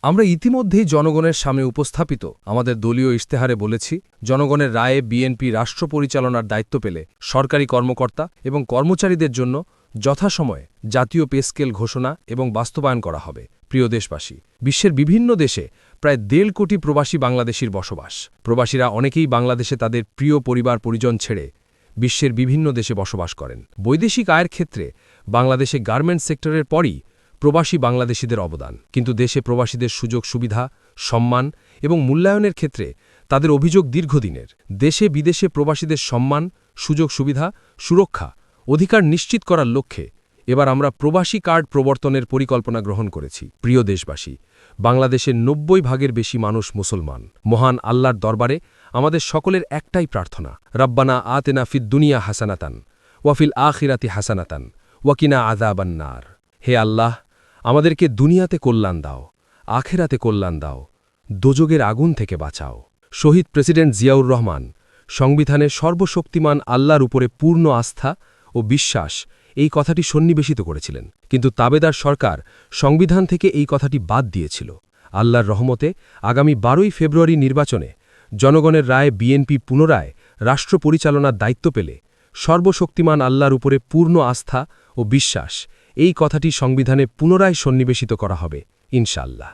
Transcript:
আমরা ইতিমধ্যেই জনগণের সামনে উপস্থাপিত আমাদের দলীয় ইশতেহারে বলেছি, জনগণের রায়ে বিএনপি রাষ্ট্র পরিচালনার দায়িত্ব পেলে সরকারি কর্মকর্তা এবং কর্মচারীদের জন্য যথাসময়ে জাতীয় পে স্কেল ঘোষণা এবং বাস্তবায়ন করা হবে। প্রিয় দেশবাসী, বিশ্বের বিভিন্ন দেশে প্রায় ১.৫ কোটি প্রবাসী বাংলাদেশির বসবাস। প্রবাসীরা অনেকেই বাংলাদেশে তাদের প্রিয় পরিবার পরিজন ছেড়ে বিশ্বের বিভিন্ন দেশে বসবাস করেন। বৈদেশিক আয়ের ক্ষেত্রে বাংলাদেশে গার্মেন্টস সেক্টরের পরই প্রবাসী বাংলাদেশিদের অবদান। কিন্তু দেশে প্রবাসীদের সুযোগ সুবিধা, সম্মান এবং মূল্যায়নের ক্ষেত্রে তাদের অভিযোগ দীর্ঘদিনের। দেশে বিদেশে প্রবাসীদের সম্মান, সুযোগ সুবিধা, সুরক্ষা, অধিকার নিশ্চিত করার লক্ষ্যে এবার আমরা প্রবাসী কার্ড প্রবর্তনের পরিকল্পনা গ্রহণ করেছি। প্রিয় দেশবাসী, বাংলাদেশের ৯০% বেশি মানুষ মুসলমান। মহান আল্লাহর দরবারে আমাদের সকলের একটাই প্রার্থনা, রব্বানা আতেনা ফিদ দুনিয়া হাসানাতান ওয়াফিল আখিরাতি হাসানাতান ওয়াকিনা আযাবান নার। হে আল্লাহ, আমাদেরকে দুনিয়াতে কল্যাণ দাও, আখেরাতে কল্যাণ দাও, দোজগের আগুন থেকে বাঁচাও। শহীদ প্রেসিডেন্ট জিয়াউর রহমান সংবিধানে সর্বশক্তিমান আল্লাহর উপরে পূর্ণ আস্থা ও বিশ্বাস এই কথাটি সন্নিবেশিত করেছিলেন, কিন্তু তাবেদার সরকার সংবিধান থেকে এই কথাটি বাদ দিয়েছিল। আল্লাহর রহমতে আগামী ১২ই ফেব্রুয়ারি নির্বাচনে জনগণের রায়ে বিএনপি পুনরায় রাষ্ট্র পরিচালনার দায়িত্ব পেলে সর্বশক্তিমান আল্লাহর উপরে পূর্ণ আস্থা ও বিশ্বাস এই কথাটি সংবিধানে পুনরায় সন্নিবেশিত করা হবে, ইনশাআল্লাহ।